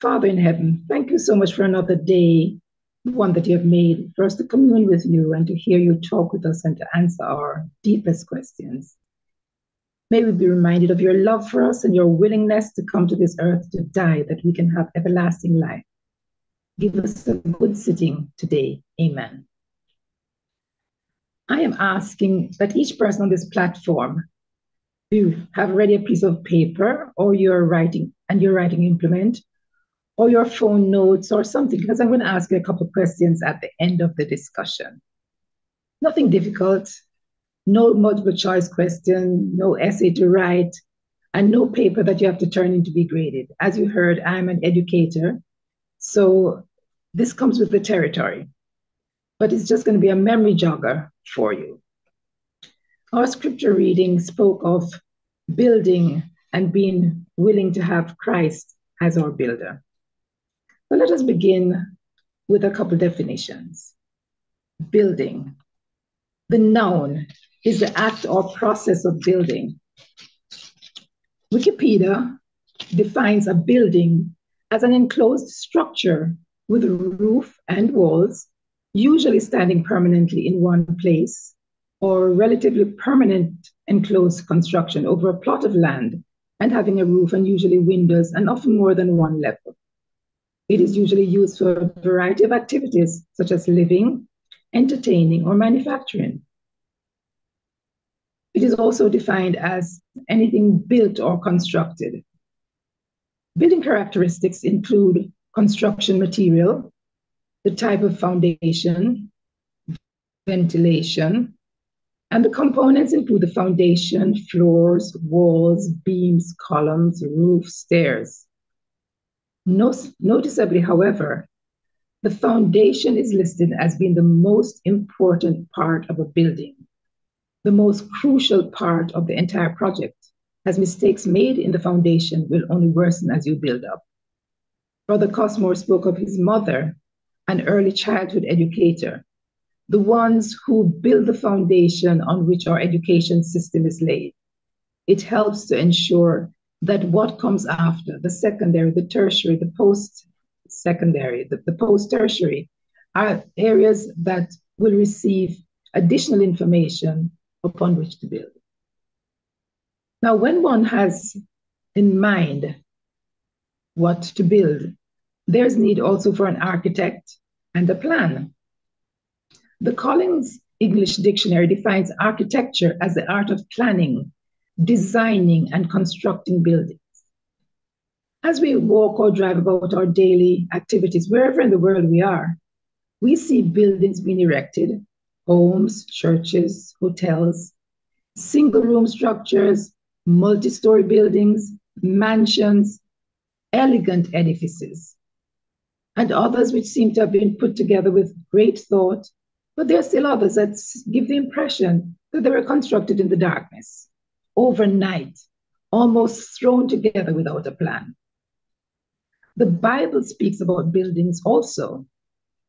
Father in heaven, thank you so much for another day, one that you have made, for us to commune with you and to hear you talk with us and to answer our deepest questions. May we be reminded of your love for us and your willingness to come to this earth to die that we can have everlasting life. Give us a good sitting today. Amen. I am asking that each person on this platform, you have ready a piece of paper or your writing implement or your phone notes or something, because I'm going to ask you a couple of questions at the end of the discussion. Nothing difficult, no multiple choice question, no essay to write, and no paper that you have to turn in to be graded. As you heard, I'm an educator, so this comes with the territory, but it's just going to be a memory jogger for you. Our scripture reading spoke of building and being willing to have Christ as our builder. So let us begin with a couple definitions. Building. The noun is the act or process of building. Wikipedia defines a building as an enclosed structure with a roof and walls, usually standing permanently in one place, or relatively permanent enclosed construction over a plot of land and having a roof and usually windows and often more than one level. It is usually used for a variety of activities such as living, entertaining, or manufacturing. It is also defined as anything built or constructed. Building characteristics include construction material, the type of foundation, ventilation, and the components include the foundation, floors, walls, beams, columns, roof, stairs. Noticeably, however, the foundation is listed as being the most important part of a building, the most crucial part of the entire project, as mistakes made in the foundation will only worsen as you build up. Brother Cosmore spoke of his mother, an early childhood educator, the ones who build the foundation on which our education system is laid. It helps to ensure that what comes after, the secondary, the tertiary, the post-secondary, the post-tertiary, are areas that will receive additional information upon which to build. Now, when one has in mind what to build, there's need also for an architect and a plan. The Collins English Dictionary defines architecture as the art of planning, designing, and constructing buildings. As we walk or drive about our daily activities, wherever in the world we are, we see buildings being erected, homes, churches, hotels, single-room structures, multi-story buildings, mansions, elegant edifices, and others which seem to have been put together with great thought, but there are still others that give the impression that they were constructed in the darkness, overnight, almost thrown together without a plan. The Bible speaks about buildings also,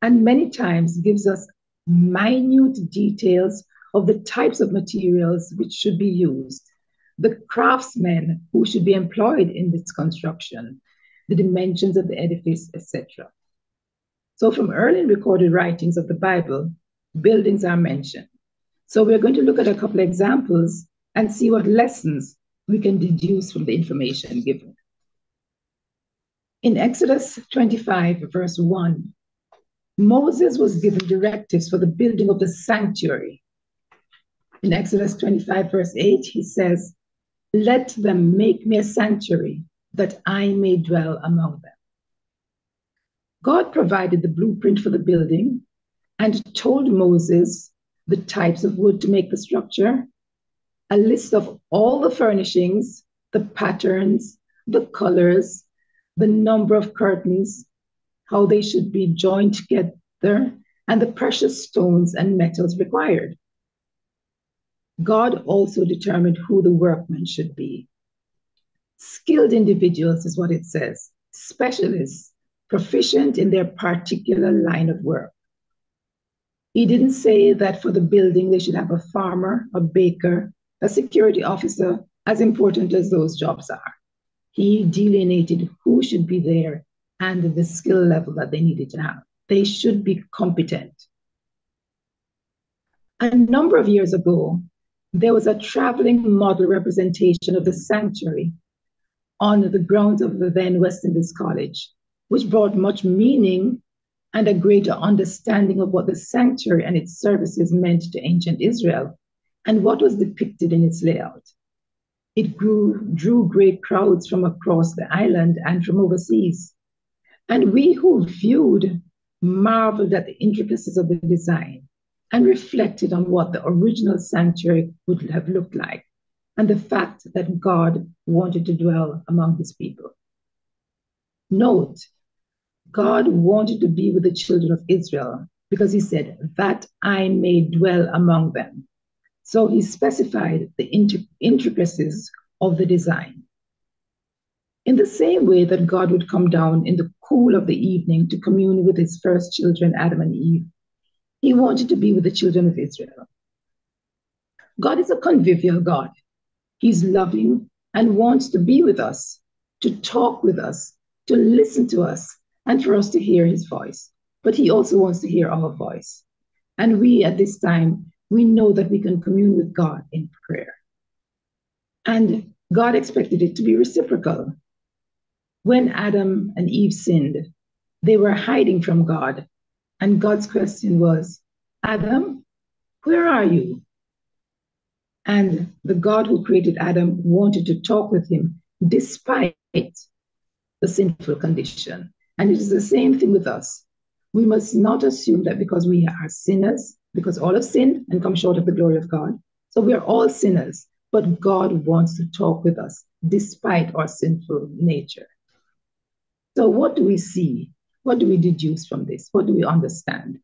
and many times gives us minute details of the types of materials which should be used, the craftsmen who should be employed in this construction, the dimensions of the edifice, etc. So from early recorded writings of the Bible, buildings are mentioned. So we're going to look at a couple of examples and see what lessons we can deduce from the information given. In Exodus 25, verse 1, Moses was given directives for the building of the sanctuary. In Exodus 25, verse 8, he says, "Let them make me a sanctuary, that I may dwell among them." God provided the blueprint for the building and told Moses the types of wood to make the structure, a list of all the furnishings, the patterns, the colors, the number of curtains, how they should be joined together, and the precious stones and metals required. God also determined who the workmen should be. Skilled individuals is what it says, specialists, proficient in their particular line of work. He didn't say that for the building they should have a farmer, a baker, a security officer, as important as those jobs are. He delineated who should be there and the skill level that they needed to have. They should be competent. A number of years ago, there was a traveling model representation of the sanctuary on the grounds of the then West Indies College, which brought much meaning and a greater understanding of what the sanctuary and its services meant to ancient Israel and what was depicted in its layout. It drew great crowds from across the island and from overseas. And we who viewed marveled at the intricacies of the design and reflected on what the original sanctuary would have looked like and the fact that God wanted to dwell among his people. Note, God wanted to be with the children of Israel because he said, that I may dwell among them. So he specified the intricacies of the design. In the same way that God would come down in the cool of the evening to commune with his first children, Adam and Eve, he wanted to be with the children of Israel. God is a convivial God. He's loving and wants to be with us, to talk with us, to listen to us, and for us to hear his voice. But he also wants to hear our voice. And we, at this time, we know that we can commune with God in prayer. And God expected it to be reciprocal. When Adam and Eve sinned, they were hiding from God. And God's question was, Adam, where are you? And the God who created Adam wanted to talk with him despite the sinful condition. And it is the same thing with us. We must not assume that because we are sinners, because all have sinned and come short of the glory of God. So we are all sinners, but God wants to talk with us despite our sinful nature. So what do we see? What do we deduce from this? What do we understand?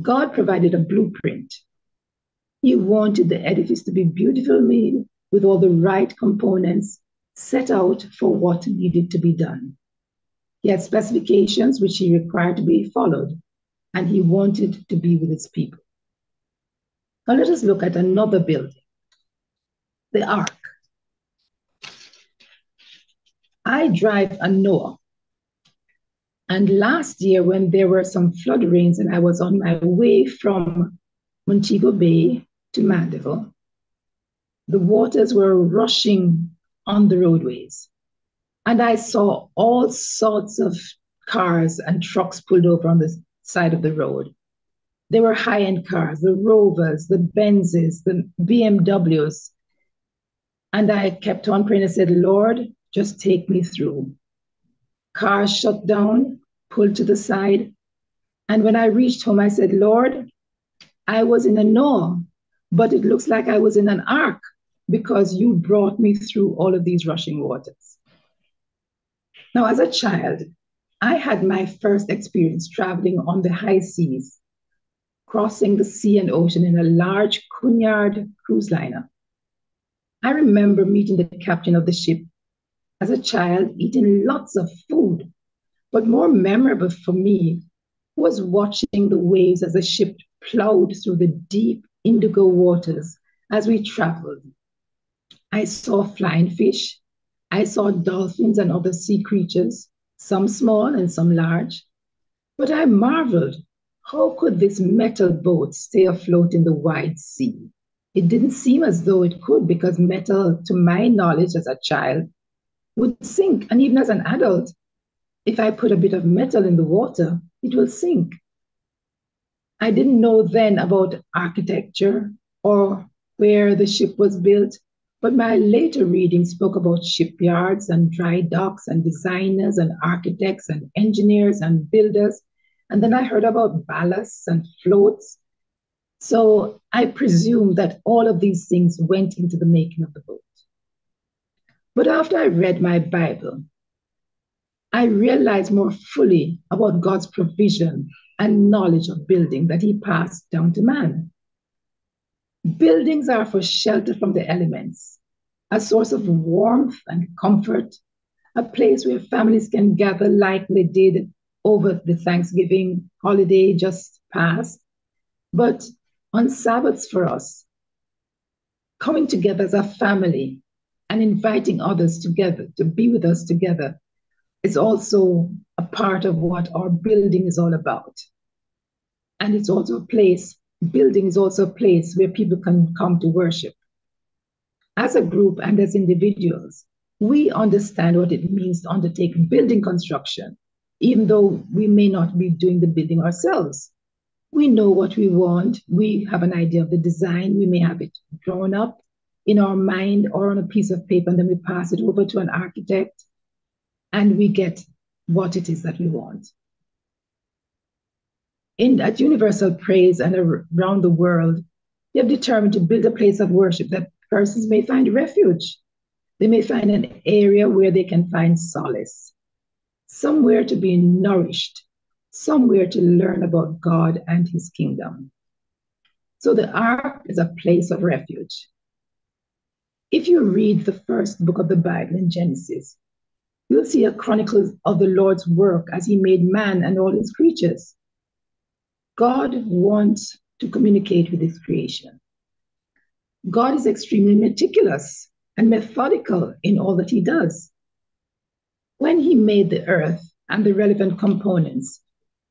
God provided a blueprint. He wanted the edifice to be beautifully made with all the right components set out for what needed to be done. He had specifications which he required to be followed, and he wanted to be with his people. Now let us look at another building, the ark. I drive a Noah. And last year, when there were some flood rains and I was on my way from Montego Bay to Mandeville, the waters were rushing on the roadways. And I saw all sorts of cars and trucks pulled over on the side of the road. There were high-end cars, the Rovers, the Benzes, the BMWs. And I kept on praying and said, Lord, just take me through. Cars shut down, pulled to the side. And when I reached home, I said, Lord, I was in a Noah, but it looks like I was in an ark because you brought me through all of these rushing waters. Now, as a child, I had my first experience traveling on the high seas, crossing the sea and ocean in a large Cunard cruise liner. I remember meeting the captain of the ship as a child, eating lots of food. But more memorable for me was watching the waves as the ship plowed through the deep indigo waters as we traveled. I saw flying fish. I saw dolphins and other sea creatures, some small and some large. But I marveled, how could this metal boat stay afloat in the wide sea? It didn't seem as though it could, because metal, to my knowledge as a child, would sink. And even as an adult, if I put a bit of metal in the water, it will sink. I didn't know then about architecture or where the ship was built, but my later reading spoke about shipyards and dry docks and designers and architects and engineers and builders. And then I heard about ballasts and floats. So I presume that all of these things went into the making of the boat. But after I read my Bible, I realized more fully about God's provision and knowledge of building that he passed down to man. Buildings are for shelter from the elements, a source of warmth and comfort, a place where families can gather like they did over the Thanksgiving holiday just past. But on Sabbaths for us, coming together as a family and inviting others together to be with us together is also a part of what our building is all about. And it's also a place, building is also a place where people can come to worship. As a group and as individuals, we understand what it means to undertake building construction, even though we may not be doing the building ourselves. We know what we want. We have an idea of the design. We may have it drawn up in our mind or on a piece of paper, and then we pass it over to an architect and we get what it is that we want. At Universal Praise and around the world, they have determined to build a place of worship that persons may find refuge. They may find an area where they can find solace, somewhere to be nourished, somewhere to learn about God and his kingdom. So the ark is a place of refuge. If you read the first book of the Bible in Genesis, you'll see a chronicle of the Lord's work as he made man and all his creatures. God wants to communicate with his creation. God is extremely meticulous and methodical in all that he does. When he made the earth and the relevant components,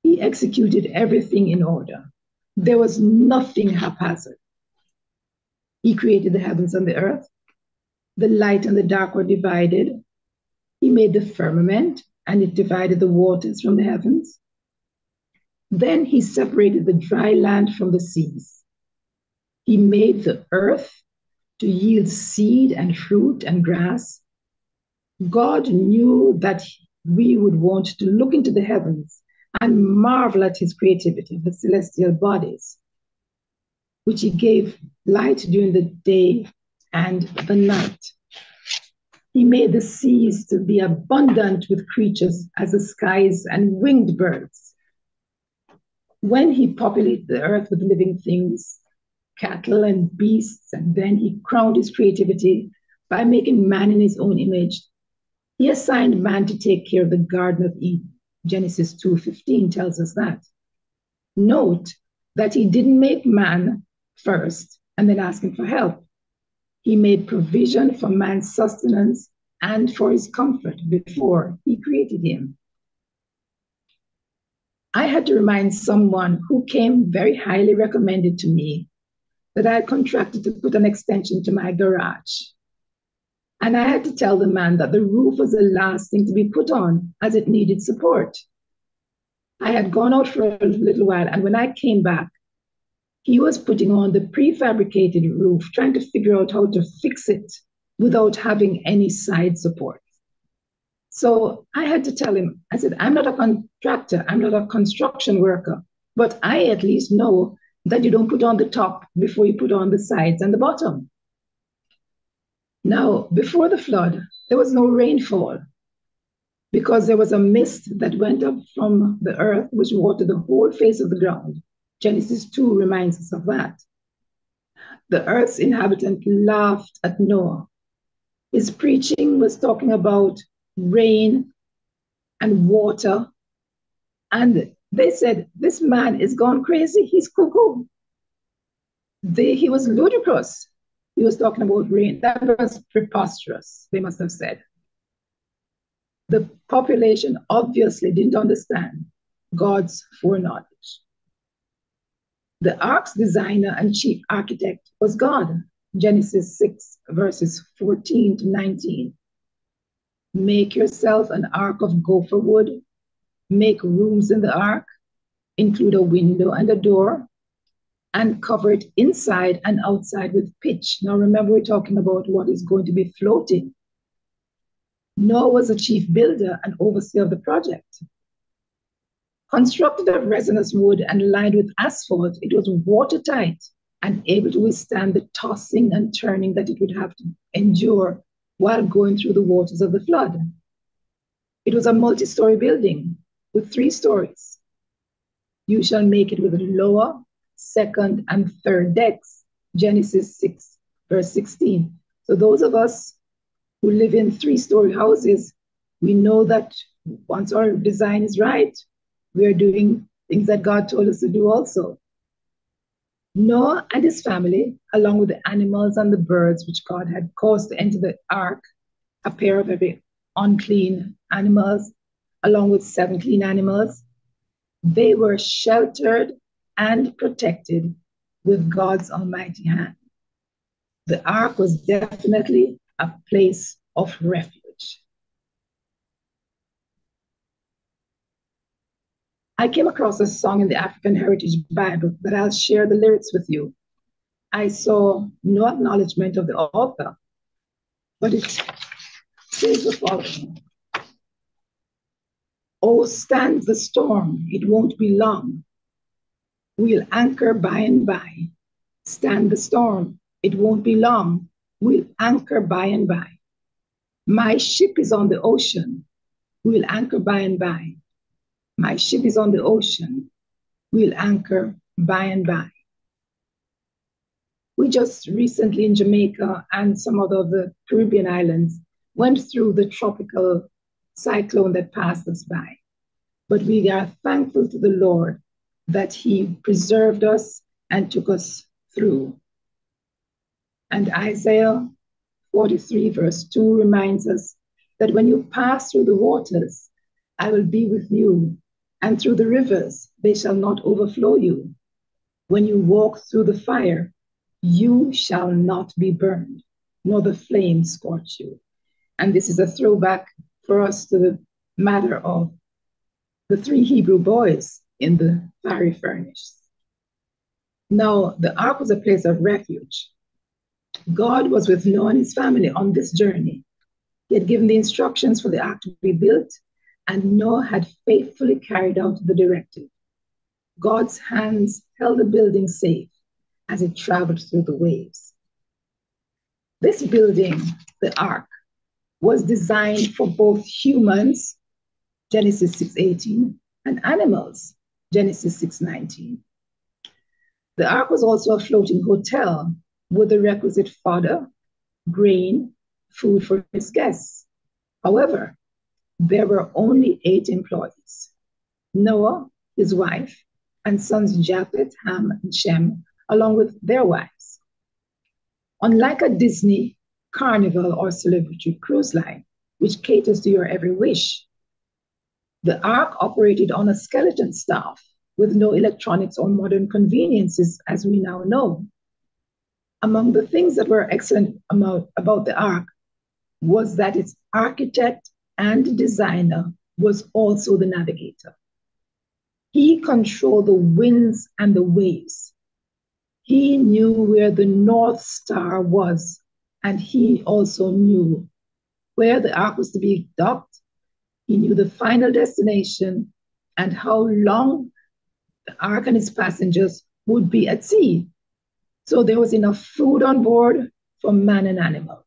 he executed everything in order. There was nothing haphazard. He created the heavens and the earth. The light and the dark were divided. He made the firmament, and it divided the waters from the heavens. Then he separated the dry land from the seas. He made the earth to yield seed and fruit and grass. God knew that we would want to look into the heavens and marvel at his creativity, the celestial bodies, which he gave light during the day and the night. He made the seas to be abundant with creatures as the skies and winged birds. When he populated the earth with living things, cattle and beasts, and then he crowned his creativity by making man in his own image, he assigned man to take care of the Garden of Eden. Genesis 2:15 tells us that. Note that he didn't make man first and then ask him for help. He made provision for man's sustenance and for his comfort before he created him. I had to remind someone who came very highly recommended to me that I had contracted to put an extension to my garage. And I had to tell the man that the roof was the last thing to be put on as it needed support. I had gone out for a little while, and when I came back, he was putting on the prefabricated roof, trying to figure out how to fix it without having any side support. So I had to tell him, I said, I'm not a contractor, I'm not a construction worker, but I at least know that you don't put on the top before you put on the sides and the bottom. Now, before the flood, there was no rainfall because there was a mist that went up from the earth, which watered the whole face of the ground. Genesis 2 reminds us of that. The earth's inhabitant laughed at Noah. His preaching was talking about rain and water. And they said, this man is gone crazy. He's cuckoo. He was ludicrous. He was talking about rain. That was preposterous, they must have said. The population obviously didn't understand God's foreknowledge. The ark's designer and chief architect was God. Genesis 6, verses 14 to 19. Make yourself an ark of gopher wood. Make rooms in the ark. Include a window and a door. And cover it inside and outside with pitch. Now remember, we're talking about what is going to be floating. Noah was the chief builder and overseer of the project. Constructed of resinous wood and lined with asphalt, it was watertight and able to withstand the tossing and turning that it would have to endure while going through the waters of the flood. It was a multi-story building with 3 stories. You shall make it with a lower, second, and third decks. Genesis 6, verse 16. So those of us who live in 3-story houses, we know that once our design is right, we are doing things that God told us to do also. Noah and his family, along with the animals and the birds which God had caused to enter the ark, a pair of every unclean animals along with 7 clean animals. They were sheltered and protected with God's almighty hand. The ark was definitely a place of refuge. I came across a song in the African Heritage Bible that I'll share the lyrics with you. I saw no acknowledgement of the author, but it says the following. Oh, stand the storm, it won't be long. We'll anchor by and by. Stand the storm, it won't be long. We'll anchor by and by. My ship is on the ocean. We'll anchor by and by. My ship is on the ocean. We'll anchor by and by. We just recently in Jamaica and some other of the Caribbean islands went through the tropical cyclone that passed us by. But we are thankful to the Lord that He preserved us and took us through. And Isaiah 43, verse 2 reminds us that when you pass through the waters, I will be with you, and through the rivers, they shall not overflow you. When you walk through the fire, you shall not be burned, nor the flame scorch you. And this is a throwback for us to the matter of the 3 Hebrew boys in the fiery furnace. Now, the ark was a place of refuge. God was with Noah and his family on this journey. He had given the instructions for the ark to be built, and Noah had faithfully carried out the directive. God's hands held the building safe as it traveled through the waves. This building, the ark, was designed for both humans, Genesis 6:18, and animals, Genesis 6:19. The ark was also a floating hotel with the requisite fodder, grain, food for its guests. However, there were only 8 employees: Noah, his wife, and sons Japheth, Ham, and Shem, along with their wives. Unlike a Disney, Carnival, or celebrity cruise line, which caters to your every wish, the ark operated on a skeleton staff with no electronics or modern conveniences as we now know. Among the things that were excellent about the ark was that its architect and designer was also the navigator. He controlled the winds and the waves. He knew where the North Star was, and he also knew where the ark was to be docked. He knew the final destination and how long the ark and its passengers would be at sea. So there was enough food on board for man and animal.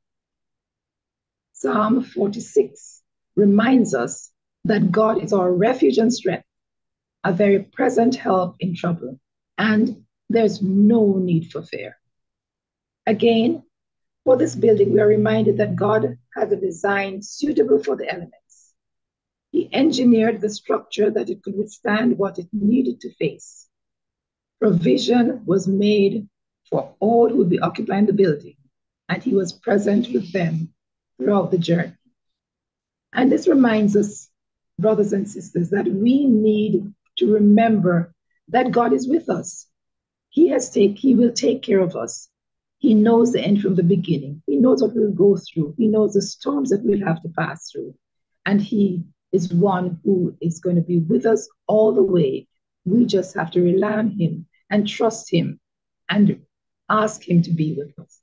Psalm 46 reminds us that God is our refuge and strength, a very present help in trouble, and there's no need for fear. Again, for this building, we are reminded that God has a design suitable for the elements. He engineered the structure that it could withstand what it needed to face. Provision was made for all who would be occupying the building, and He was present with them throughout the journey. And this reminds us, brothers and sisters, that we need to remember that God is with us. He will take care of us. He knows the end from the beginning. He knows what we'll go through. He knows the storms that we'll have to pass through. And He is one who is going to be with us all the way. We just have to rely on Him and trust Him and ask Him to be with us.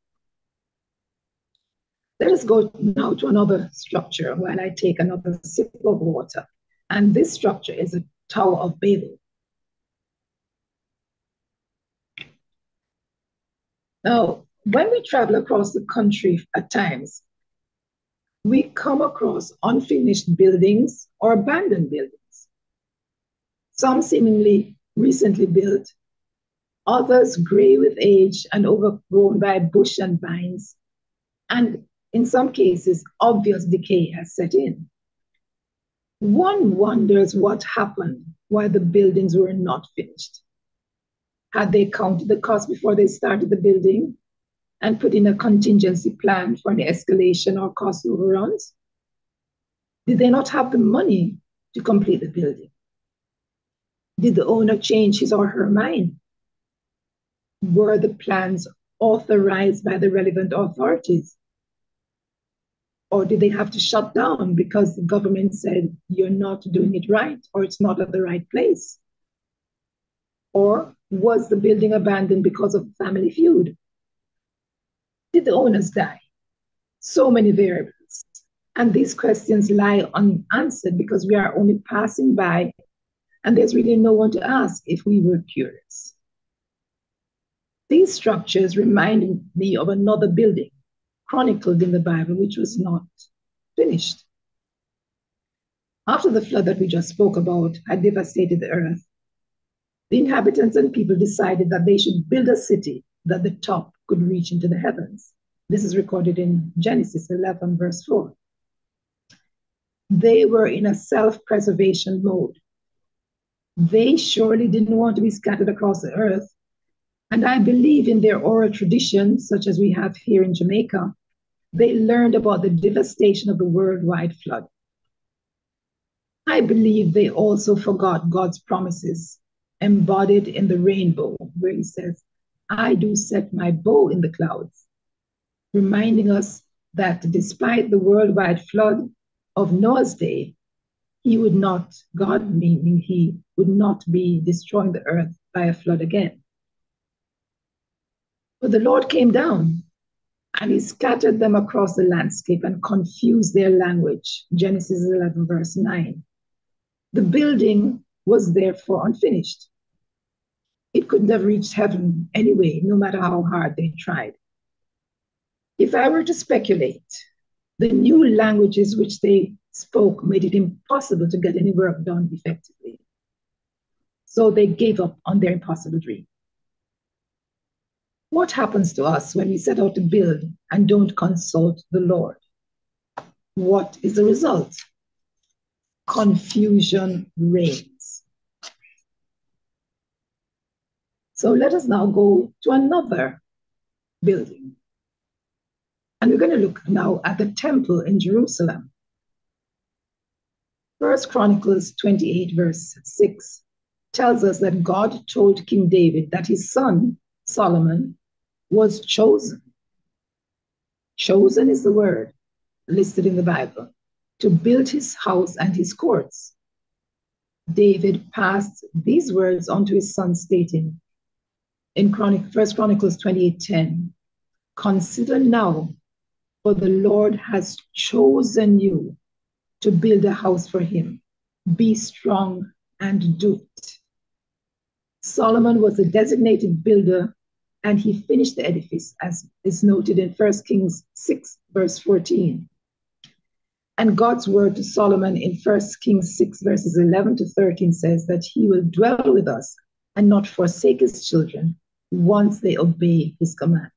Let us go now to another structure while I take another sip of water. And this structure is a Tower of Babel. Now, when we travel across the country at times, we come across unfinished buildings or abandoned buildings. Some seemingly recently built, others gray with age and overgrown by bush and vines, and in some cases, obvious decay has set in. One wonders what happened while the buildings were not finished. Had they counted the cost before they started the building and put in a contingency plan for any escalation or cost overruns? Did they not have the money to complete the building? Did the owner change his or her mind? Were the plans authorized by the relevant authorities? Or did they have to shut down because the government said you're not doing it right or it's not at the right place? Or was the building abandoned because of family feud? Did the owners die? So many variables. And these questions lie unanswered because we are only passing by and there's really no one to ask if we were curious. These structures remind me of another building chronicled in the Bible, which was not finished. After the flood that we just spoke about had devastated the earth, the inhabitants and people decided that they should build a city that the top could reach into the heavens. This is recorded in Genesis 11, verse 4. They were in a self-preservation mode. They surely didn't want to be scattered across the earth. And I believe in their oral tradition, such as we have here in Jamaica, they learned about the devastation of the worldwide flood. I believe they also forgot God's promises embodied in the rainbow, where he says, I do set my bow in the clouds, reminding us that despite the worldwide flood of Noah's day, he would not, God meaning he would not be destroying the earth by a flood again. But the Lord came down and he scattered them across the landscape and confused their language. Genesis 11, verse 9. The building was therefore unfinished. It couldn't have reached heaven anyway, no matter how hard they tried. If I were to speculate, the new languages which they spoke made it impossible to get any work done effectively. So they gave up on their impossible dream. What happens to us when we set out to build and don't consult the Lord? What is the result? Confusion reigns. So let us now go to another building. And we're going to look now at the temple in Jerusalem. First Chronicles 28, verse 6 tells us that God told King David that his son, Solomon, was chosen. Chosen is the word listed in the Bible, to build his house and his courts. David passed these words on to his son, stating in First Chronicles 28:10, consider now, for the Lord has chosen you to build a house for him. Be strong and do it. Solomon was a designated builder, and he finished the edifice, as is noted in 1 Kings 6, verse 14. And God's word to Solomon in 1 Kings 6, verses 11 to 13 says that he will dwell with us and not forsake his children once they obey his command.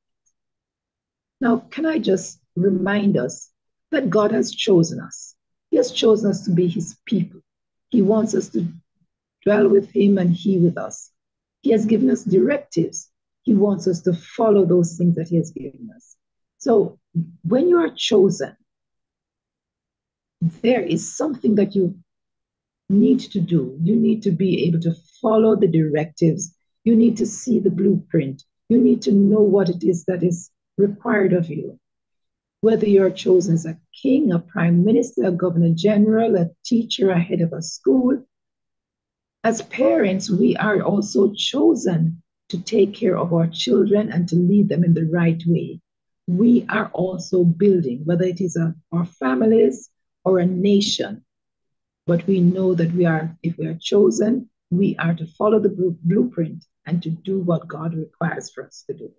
Now, can I just remind us that God has chosen us? He has chosen us to be his people. He wants us to dwell with him and he with us. He has given us directives. He wants us to follow those things that he has given us. So when you are chosen, there is something that you need to do. You need to be able to follow the directives. You need to see the blueprint. You need to know what it is that is required of you. Whether you're chosen as a king, a prime minister, a governor general, a teacher, a head of a school. As parents, we are also chosen to take care of our children and to lead them in the right way. We are also building, whether it is our families or a nation. But we know that if we are chosen, we are to follow the blueprint and to do what God requires for us to do.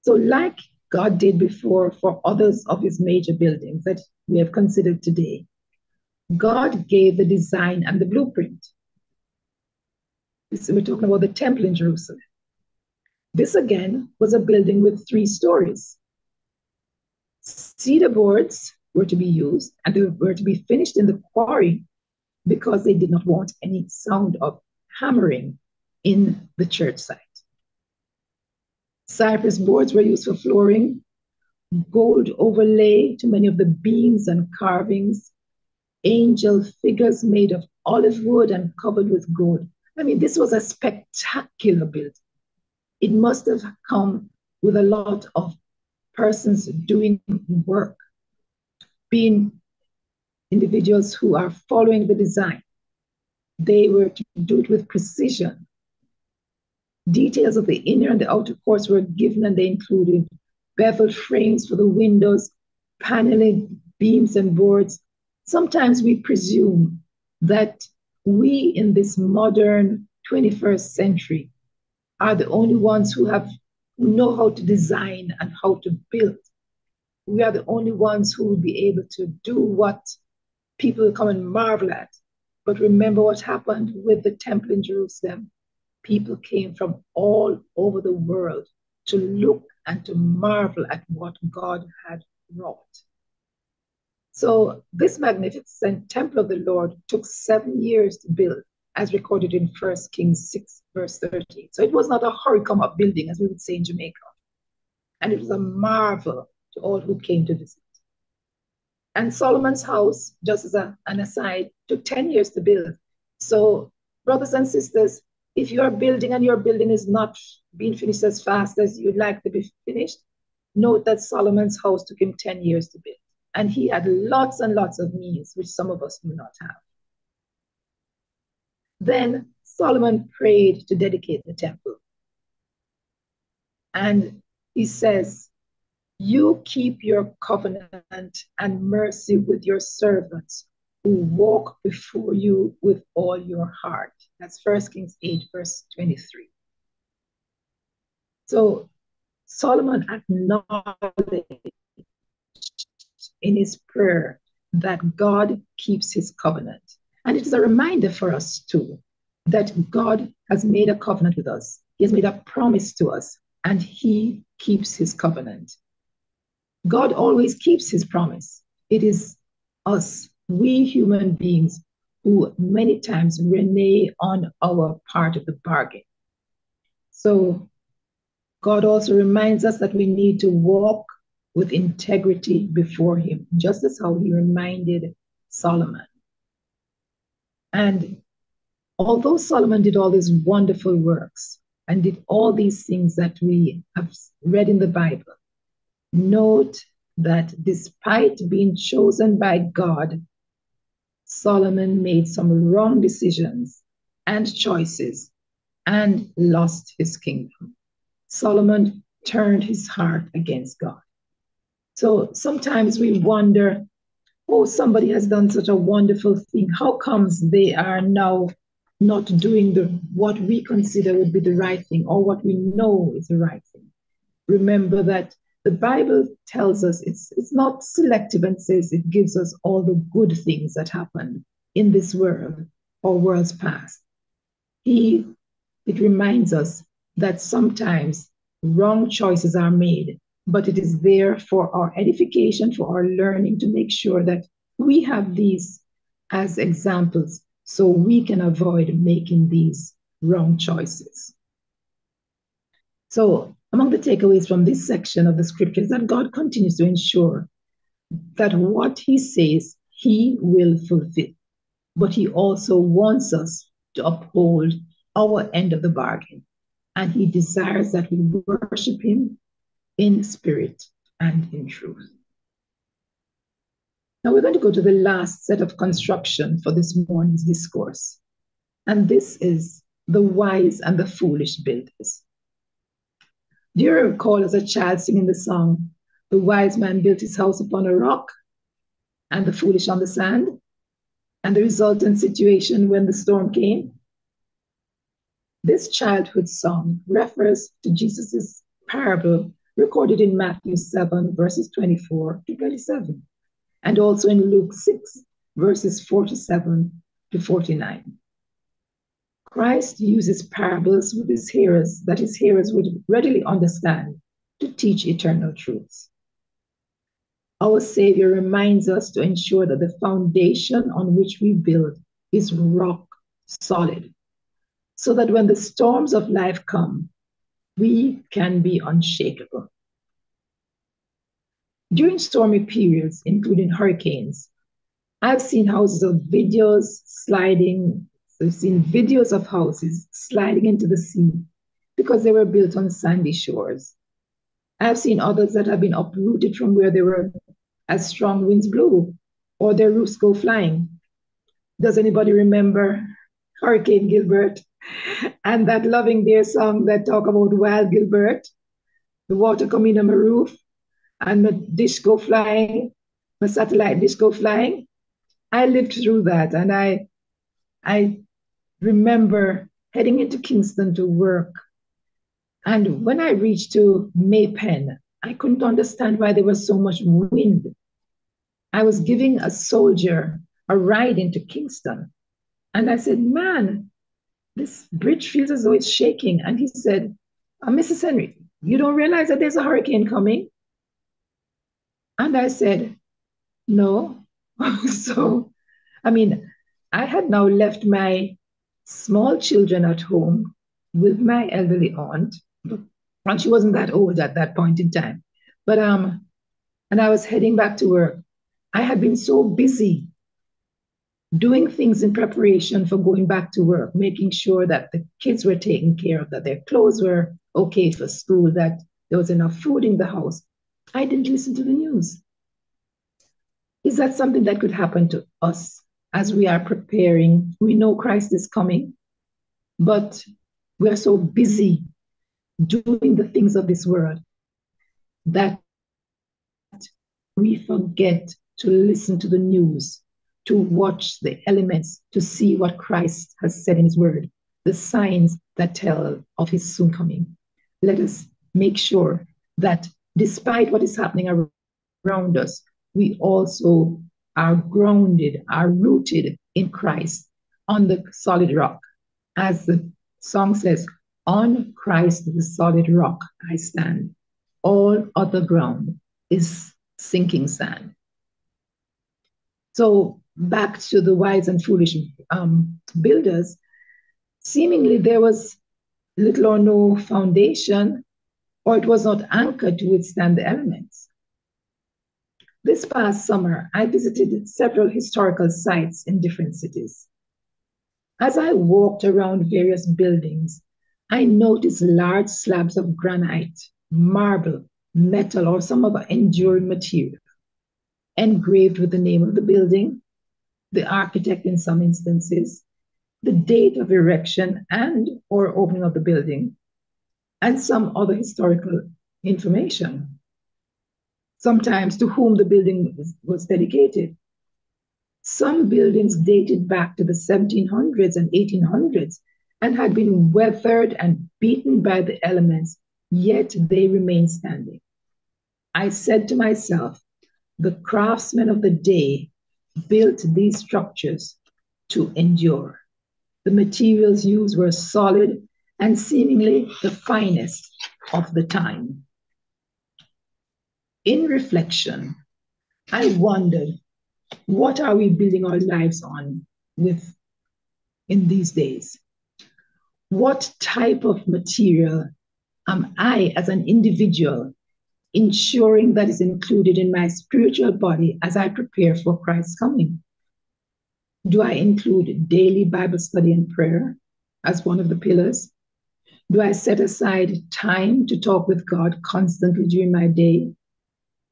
So like God did before for others of his major buildings that we have considered today, God gave the design and the blueprint. We're talking about the temple in Jerusalem. This again was a building with 3 stories. Cedar boards were to be used and they were to be finished in the quarry because they did not want any sound of hammering in the church site. Cypress boards were used for flooring, gold overlay to many of the beams and carvings, angel figures made of olive wood and covered with gold. I mean, this was a spectacular building. It must have come with a lot of persons doing work, being individuals who are following the design. They were to do it with precision. Details of the inner and the outer courts were given, and they included beveled frames for the windows, paneling beams and boards. Sometimes we presume that we in this modern 21st century are the only ones who know how to design and how to build. We are the only ones who will be able to do what people will come and marvel at. But remember what happened with the temple in Jerusalem. People came from all over the world to look and to marvel at what God had wrought. So this magnificent temple of the Lord took 7 years to build, as recorded in 1 Kings 6, verse 13. So it was not a hurry come up building, as we would say in Jamaica. And it was a marvel to all who came to visit. And Solomon's house, just as an aside, took 10 years to build. So, brothers and sisters, if you are building and your building is not being finished as fast as you'd like to be finished, note that Solomon's house took him 10 years to build. And he had lots and lots of means, which some of us do not have. Then Solomon prayed to dedicate the temple. And he says, "You keep your covenant and mercy with your servants who walk before you with all your heart." That's 1 Kings 8, verse 23. So Solomon acknowledged in his prayer that God keeps his covenant. And it is a reminder for us too, that God has made a covenant with us. He has made a promise to us, and he keeps his covenant. God always keeps his promise. It is us, we human beings, who many times renege on our part of the bargain. So God also reminds us that we need to walk with integrity before him, just as how he reminded Solomon. And although Solomon did all these wonderful works and did all these things that we have read in the Bible, note that despite being chosen by God, Solomon made some wrong decisions and choices and lost his kingdom. Solomon turned his heart against God. So sometimes we wonder, oh, somebody has done such a wonderful thing. How comes they are now not doing what we consider would be the right thing, or what we know is the right thing? Remember that the Bible tells us it's not selective and says it gives us all the good things that happen in this world or worlds past. It reminds us that sometimes wrong choices are made, but it is there for our edification, for our learning, to make sure that we have these as examples so we can avoid making these wrong choices. So among the takeaways from this section of the scripture is that God continues to ensure that what he says he will fulfill, but he also wants us to uphold our end of the bargain. And he desires that we worship him in spirit and in truth. Now we're going to go to the last set of construction for this morning's discourse. And this is the wise and the foolish builders. Do you recall as a child singing the song, "The wise man built his house upon a rock and the foolish on the sand," and the resultant situation when the storm came? This childhood song refers to Jesus' parable recorded in Matthew 7, verses 24 to 27, and also in Luke 6, verses 47 to 49. Christ uses parables with his hearers that his hearers would readily understand to teach eternal truths. Our Savior reminds us to ensure that the foundation on which we build is rock solid, so that when the storms of life come, we can be unshakable. During stormy periods, including hurricanes, I've seen houses of videos sliding, I've seen videos of houses sliding into the sea because they were built on sandy shores. I've seen others that have been uprooted from where they were as strong winds blew or their roofs go flying. Does anybody remember Hurricane Gilbert and that Loving Dear song that talk about Wild Gilbert? The water come in on my roof and the dish go flying, my satellite dish go flying. I lived through that, and I remember heading into Kingston to work. And when I reached to Maypen, I couldn't understand why there was so much wind. I was giving a soldier a ride into Kingston. And I said, man, this bridge feels as though it's shaking. And he said, Mrs. Henry, you don't realize that there's a hurricane coming? And I said, no. So, I mean, I had now left my small children at home with my elderly aunt, and she wasn't that old at that point in time. But and I was heading back to work. I had been so busy doing things in preparation for going back to work, making sure that the kids were taken care of, that their clothes were okay for school, that there was enough food in the house. I didn't listen to the news. Is that something that could happen to us as we are preparing? We know Christ is coming, but we are so busy doing the things of this world that we forget to listen to the news, to watch the elements, to see what Christ has said in his word, the signs that tell of his soon coming. Let us make sure that despite what is happening around us, we also are grounded, are rooted in Christ on the solid rock. As the song says, on Christ, the solid rock, I stand. All other ground is sinking sand. So back to the wise and foolish builders, seemingly there was little or no foundation, or it was not anchored to withstand the elements. This past summer, I visited several historical sites in different cities. As I walked around various buildings, I noticed large slabs of granite, marble, metal, or some other enduring material, engraved with the name of the building, the architect in some instances, the date of erection and or opening of the building, and some other historical information, sometimes to whom the building was dedicated. Some buildings dated back to the 1700s and 1800s and had been weathered and beaten by the elements, yet they remain standing. I said to myself, the craftsmen of the day built these structures to endure. The materials used were solid and seemingly the finest of the time. In reflection, I wondered, what are we building our lives on with in these days? What type of material am I as an individual ensuring that is included in my spiritual body as I prepare for Christ's coming? Do I include daily Bible study and prayer as one of the pillars? Do I set aside time to talk with God constantly during my day?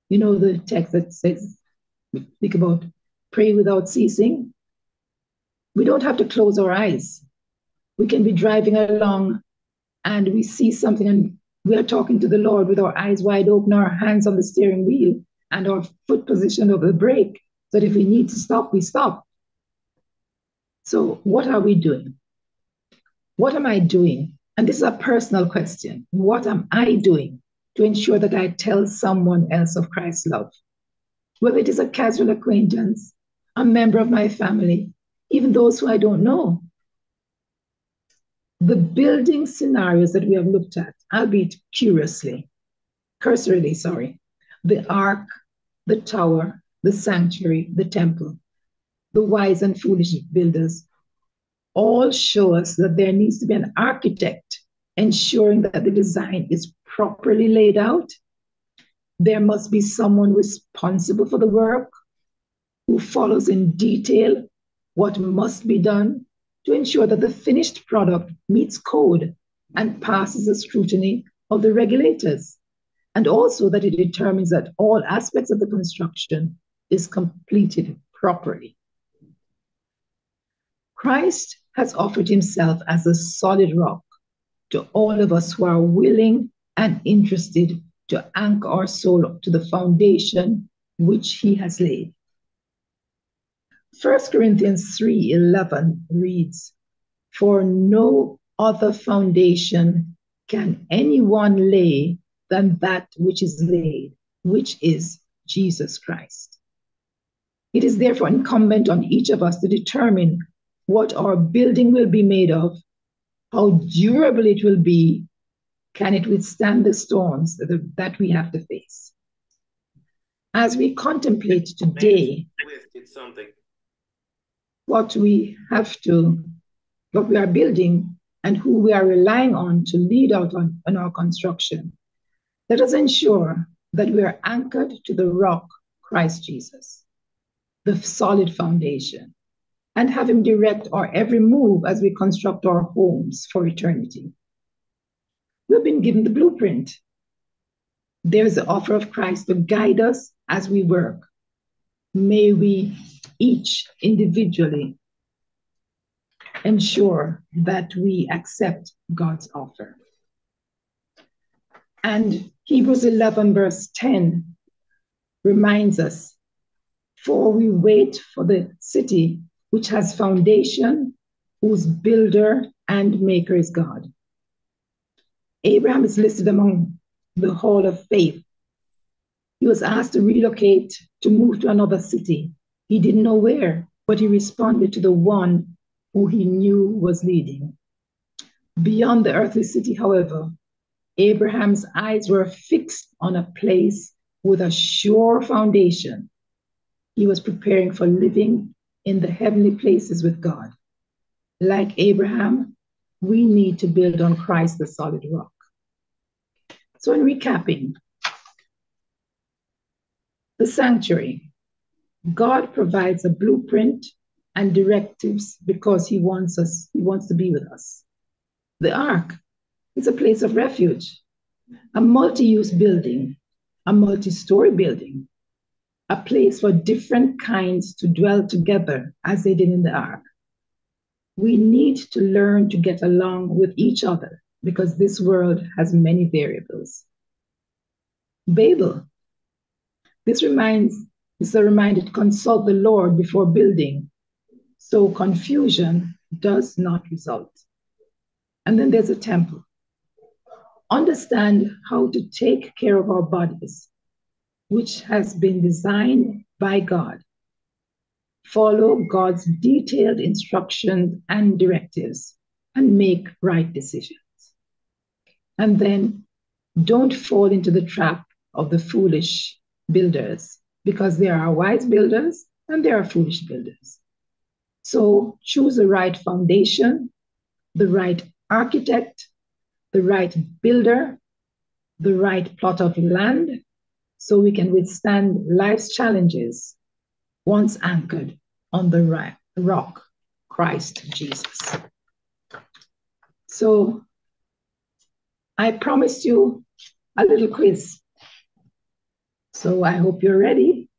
You know the text that says, think about pray without ceasing. We don't have to close our eyes. We can be driving along and we see something and we are talking to the Lord with our eyes wide open, our hands on the steering wheel and our foot positioned over the brake, so that if we need to stop, we stop. So what are we doing? What am I doing? And this is a personal question. What am I doing to ensure that I tell someone else of Christ's love? Whether it is a casual acquaintance, a member of my family, even those who I don't know. The building scenarios that we have looked at, albeit cursorily, the ark, the tower, the sanctuary, the temple, the wise and foolish builders, all show us that there needs to be an architect ensuring that the design is properly laid out. There must be someone responsible for the work who follows in detail what must be done to ensure that the finished product meets code and passes the scrutiny of the regulators, and also that it determines that all aspects of the construction is completed properly. Christ has offered himself as a solid rock to all of us who are willing and interested to anchor our soul to the foundation which he has laid. 1 Corinthians 3:11 reads, "For no other foundation can anyone lay than that which is laid, which is Jesus Christ." It is therefore incumbent on each of us to determine what our building will be made of, how durable it will be, can it withstand the storms that we have to face. As we contemplate today what we are building and who we are relying on to lead out on our construction, let us ensure that we are anchored to the rock, Christ Jesus, the solid foundation, and have him direct our every move as we construct our homes for eternity. We've been given the blueprint. There is the offer of Christ to guide us as we work. May we each individually ensure that we accept God's offer. And Hebrews 11 verse 10 reminds us, "For we wait for the city which has foundation, whose builder and maker is God." Abraham is listed among the hall of faith. He was asked to relocate, to move to another city. He didn't know where, but he responded to the one who he knew was leading. Beyond the earthly city, however, Abraham's eyes were fixed on a place with a sure foundation. He was preparing for living in the heavenly places with God. Like Abraham, we need to build on Christ, the solid rock. So in recapping, the sanctuary, God provides a blueprint and directives because he wants to be with us. The ark is a place of refuge, a multi-use building, a multi-story building, a place for different kinds to dwell together as they did in the ark. We need to learn to get along with each other because this world has many variables. Babel. This is a reminder to consult the Lord before building, so confusion does not result. And then there's a temple. Understand how to take care of our bodies, which has been designed by God. Follow God's detailed instructions and directives and make right decisions. And then don't fall into the trap of the foolish builders, because there are wise builders and there are foolish builders. So choose the right foundation, the right architect, the right builder, the right plot of land, so we can withstand life's challenges once anchored on the rock, Christ Jesus. So I promised you a little quiz. So I hope you're ready.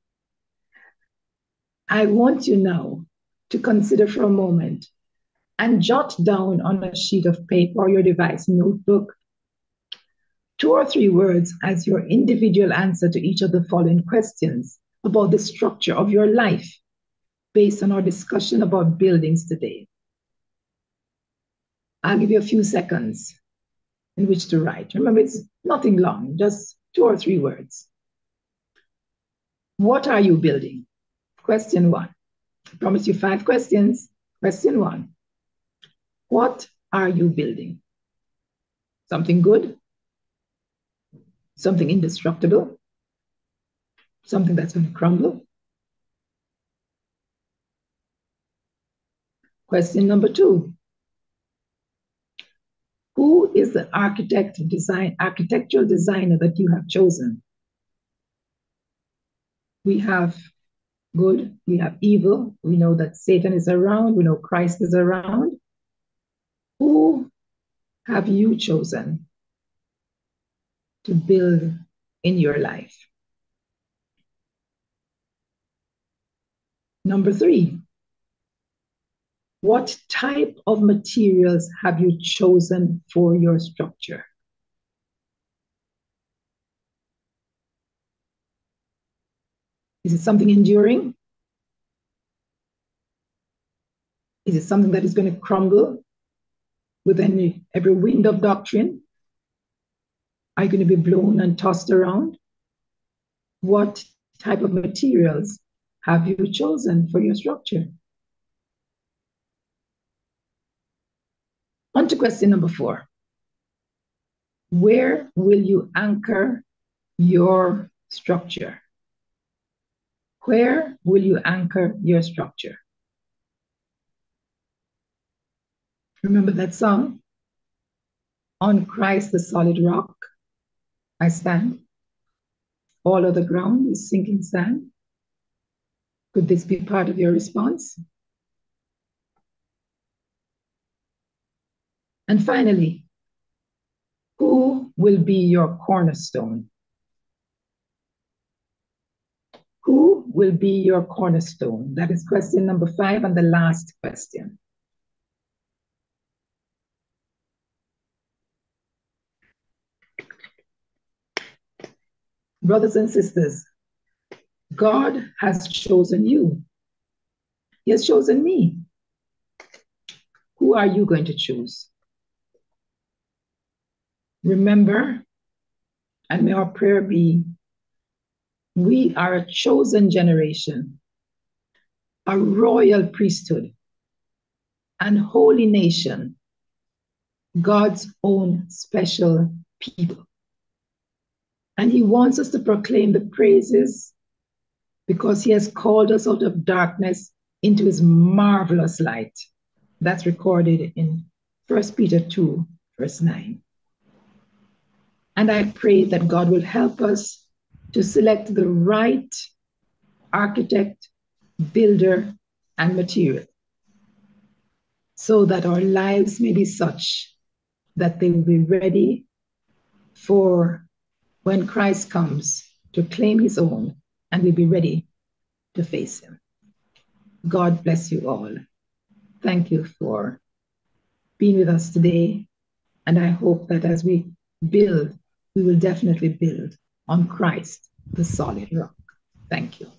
I want you now to consider for a moment and jot down on a sheet of paper or your device notebook 2 or 3 words as your individual answer to each of the following questions about the structure of your life based on our discussion about buildings today. I'll give you a few seconds in which to write. Remember, it's nothing long, just 2 or 3 words. What are you building? Question 1. I promise you 5 questions. Question 1. What are you building? Something good? Something indestructible? Something that's going to crumble? Question number 2. Who is the architectural designer that you have chosen? We have good, we have evil. We know that Satan is around. We know Christ is around. Who have you chosen to build in your life? Number 3, what type of materials have you chosen for your structure? Is it something enduring? Is it something that is going to crumble with every wind of doctrine? Are you going to be blown and tossed around? What type of materials have you chosen for your structure? On to question number 4. Where will you anchor your structure? Where will you anchor your structure? Remember that song? On Christ, the solid rock, I stand. All other ground is sinking sand. Could this be part of your response? And finally, who will be your cornerstone? Who will be your cornerstone? That is question number 5 and the last question. Brothers and sisters, God has chosen you. He has chosen me. Who are you going to choose? Remember, and may our prayer be, we are a chosen generation, a royal priesthood, and holy nation, God's own special people. And he wants us to proclaim the praises because he has called us out of darkness into his marvelous light. That's recorded in 1 Peter 2, verse 9. And I pray that God will help us to select the right architect, builder, and material so that our lives may be such that they will be ready for when Christ comes to claim his own, and we'll be ready to face him. God bless you all. Thank you for being with us today. And I hope that as we build, we will definitely build on Christ, the solid rock. Thank you.